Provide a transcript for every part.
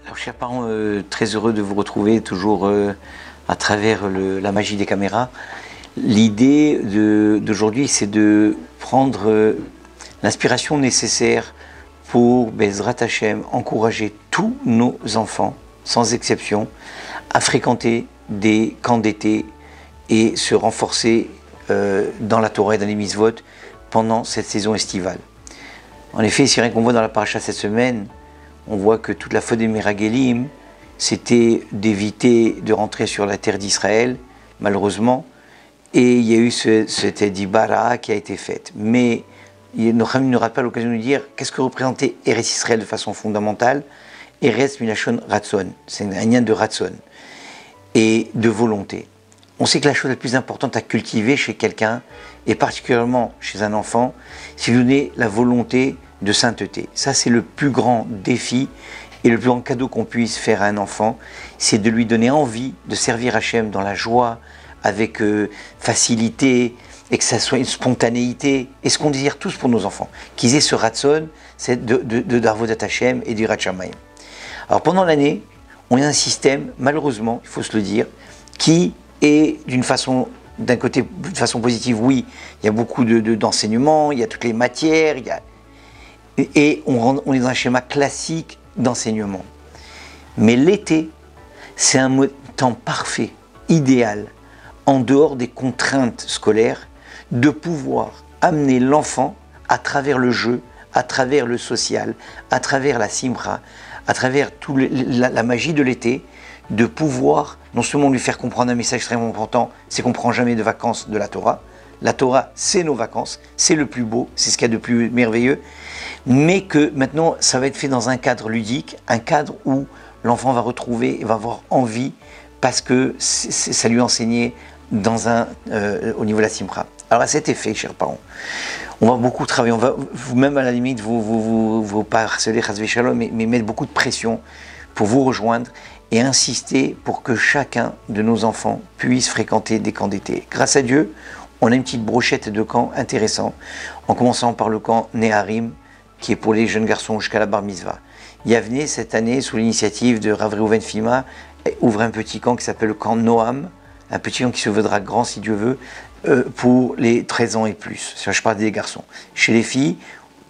Alors, chers parents, très heureux de vous retrouver toujours à travers la magie des caméras. L'idée d'aujourd'hui, c'est de prendre l'inspiration nécessaire pour Bezrat Hashem encourager tous nos enfants, sans exception, à fréquenter des camps d'été et se renforcer dans la Torah et dans les mitzvot pendant cette saison estivale. En effet, c'est rien qu'on voit dans la paracha cette semaine, on voit que toute la faute des Meragelim, c'était d'éviter de rentrer sur la terre d'Israël, malheureusement, et il y a eu cette Dibara qui a été faite. Mais nos Khamim nous rappellent l'occasion de nous dire qu'est-ce que représentait Eretz Israël de façon fondamentale. Eretz Milachon Ratson, c'est un lien de Ratson et de volonté. On sait que la chose la plus importante à cultiver chez quelqu'un, et particulièrement chez un enfant, c'est de donner la volonté de sainteté. Ça, c'est le plus grand défi et le plus grand cadeau qu'on puisse faire à un enfant, c'est de lui donner envie de servir Hachem dans la joie, avec facilité, et que ça soit une spontanéité, et ce qu'on désire tous pour nos enfants, qu'ils aient ce ratson, c'est de Darvodat Hachem et du Yirat Shamayim. Alors pendant l'année, on a un système, malheureusement, il faut se le dire, qui est d'un côté, d'une façon positive, oui, il y a beaucoup d'enseignements, il y a toutes les matières, et on est dans un schéma classique d'enseignement. Mais l'été, c'est un temps parfait, idéal, en dehors des contraintes scolaires, de pouvoir amener l'enfant à travers le jeu, à travers le social, à travers la simra, à travers la magie de l'été, de pouvoir non seulement lui faire comprendre un message extrêmement important, c'est qu'on ne prend jamais de vacances de la Torah. La Torah, c'est nos vacances, c'est le plus beau, c'est ce qu'il y a de plus merveilleux, mais que maintenant, ça va être fait dans un cadre ludique, un cadre où l'enfant va retrouver et va avoir envie, parce que ça lui a enseigné au niveau de la simra. Alors à cet effet, chers parents, on va beaucoup travailler, on va vous-même à la limite, vous pas harceler, mais mettre beaucoup de pression pour vous rejoindre et insister pour que chacun de nos enfants puisse fréquenter des camps d'été. Grâce à Dieu, on a une petite brochette de camps intéressants, en commençant par le camp Neharim, qui est pour les jeunes garçons jusqu'à la bar mitzvah. Yavne, cette année, sous l'initiative de Rav Reuven Fima, ouvre un petit camp qui s'appelle le camp Noam, un petit camp qui se voudra grand si Dieu veut, pour les 13 ans et plus. Je parle des garçons. Chez les filles,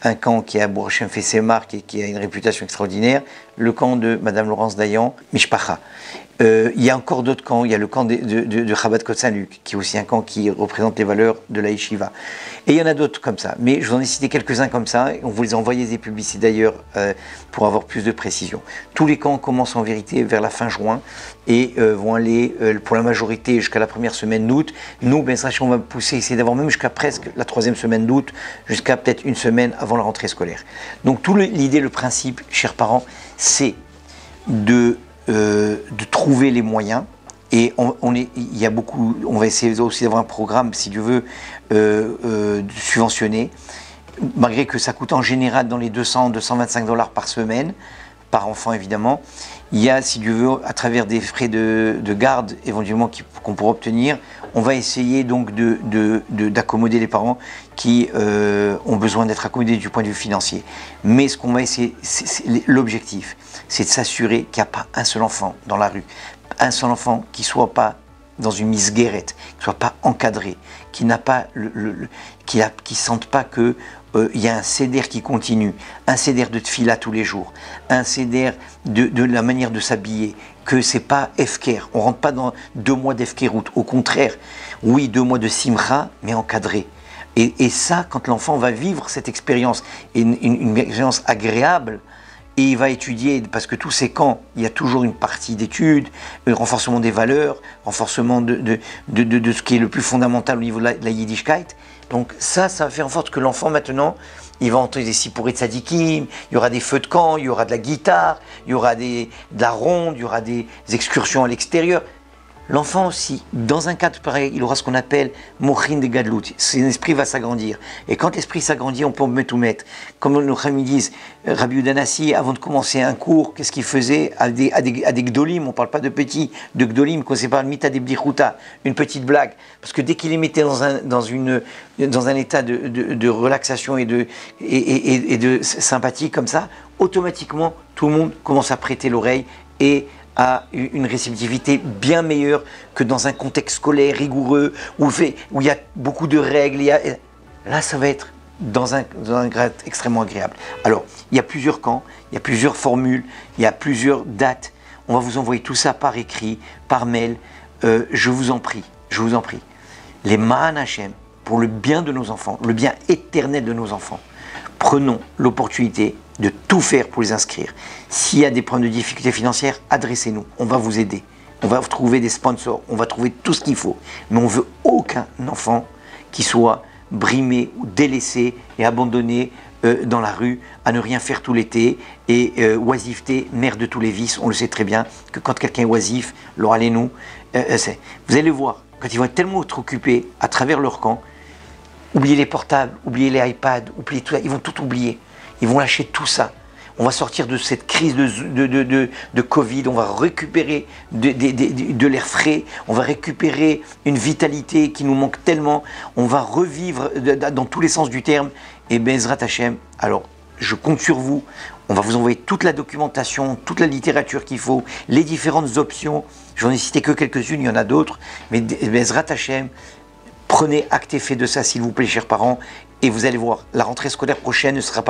un camp qui a Bourg-Hashem fait ses marques et qui a une réputation extraordinaire, le camp de Madame Laurence Dayan, Mishpacha. Il y a encore d'autres camps, il y a le camp de Chabad Côte Saint-Luc, qui est aussi un camp qui représente les valeurs de la Yeshiva. Et il y en a d'autres comme ça, mais je vous en ai cité quelques-uns comme ça, on vous les a envoyés des publicités d'ailleurs pour avoir plus de précision. Tous les camps commencent en vérité vers la fin juin et vont aller pour la majorité jusqu'à la première semaine d'août. Nous, ben, on va pousser, essayer d'avoir même jusqu'à presque la troisième semaine d'août, jusqu'à peut-être une semaine avant la rentrée scolaire. Donc l'idée, le principe, chers parents, c'est de trouver les moyens, et on va essayer aussi d'avoir un programme, si Dieu veut, subventionné, malgré que ça coûte en général dans les 200-225 $ par semaine, par enfant évidemment. Il y a, si Dieu veut, à travers des frais de garde éventuellement qu'on pourra obtenir, on va essayer donc d'accommoder les parents qui ont besoin d'être accommodés du point de vue financier. Mais ce qu'on va essayer, l'objectif, c'est de s'assurer qu'il n'y a pas un seul enfant dans la rue, un seul enfant qui ne soit pas dans une misguérette, qui ne soit pas encadré, qui n'a pas qui sente pas que il y a un seder qui continue, un seder de tfila tous les jours, un seder de la manière de s'habiller, que c'est pas efker, on rentre pas dans 2 mois d'efkerout, au contraire, oui 2 mois de simra, mais encadré. Et ça, quand l'enfant va vivre cette expérience, une expérience agréable, et il va étudier, parce que tous ces camps, il y a toujours une partie d'études, renforcement des valeurs, renforcement de ce qui est le plus fondamental au niveau de la Yiddishkeit. Donc ça va faire en sorte que l'enfant maintenant, il va entendre des sipourés de tzadikim, il y aura des feux de camp, il y aura de la guitare, il y aura de la ronde, il y aura des excursions à l'extérieur. L'enfant aussi, dans un cadre pareil, il aura ce qu'on appelle mochin de gadlout. Son esprit va s'agrandir. Et quand l'esprit s'agrandit, on peut tout mettre. Comme nos amis disent, Rabbi Udanassi, avant de commencer un cours, qu'est-ce qu'il faisait à des gdolim, on ne parle pas de petits, de gdolim, qu'on sait pas, mita de bdichuta, une petite blague. Parce que dès qu'il les mettait dans un état de relaxation et de sympathie comme ça, automatiquement, tout le monde commence à prêter l'oreille et à une réceptivité bien meilleure que dans un contexte scolaire rigoureux où il y a beaucoup de règles. Là, ça va être dans un grade extrêmement agréable. Alors, il y a plusieurs camps, il y a plusieurs formules, il y a plusieurs dates. On va vous envoyer tout ça par écrit, par mail. Je vous en prie, Les Ma'an Hashem, pour le bien de nos enfants, le bien éternel de nos enfants, prenons l'opportunité de tout faire pour les inscrire. S'il y a des problèmes de difficultés financières, adressez-nous, on va vous aider. On va trouver des sponsors, on va trouver tout ce qu'il faut. Mais on ne veut aucun enfant qui soit brimé ou délaissé et abandonné dans la rue, à ne rien faire tout l'été, et oisiveté, mère de tous les vices. On le sait très bien que quand quelqu'un est oisif, alors allez-nous, vous allez voir, quand ils vont être tellement trop occupés à travers leur camp, oubliez les portables, oubliez les iPads, oubliez tout ça, ils vont tout oublier. Ils vont lâcher tout ça. On va sortir de cette crise de Covid, on va récupérer de l'air frais, on va récupérer une vitalité qui nous manque tellement, on va revivre dans tous les sens du terme. Et Bezrat Hashem, alors je compte sur vous, on va vous envoyer toute la documentation, toute la littérature qu'il faut, les différentes options. J'en ai cité que quelques-unes, il y en a d'autres, mais Bezrat Hashem, prenez acte et fait de ça, s'il vous plaît, chers parents, et vous allez voir, la rentrée scolaire prochaine sera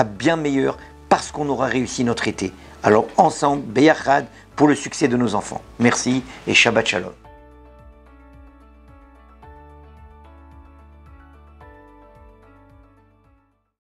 bien meilleure parce qu'on aura réussi notre été. Alors ensemble, Beyachad, pour le succès de nos enfants. Merci et Shabbat Shalom.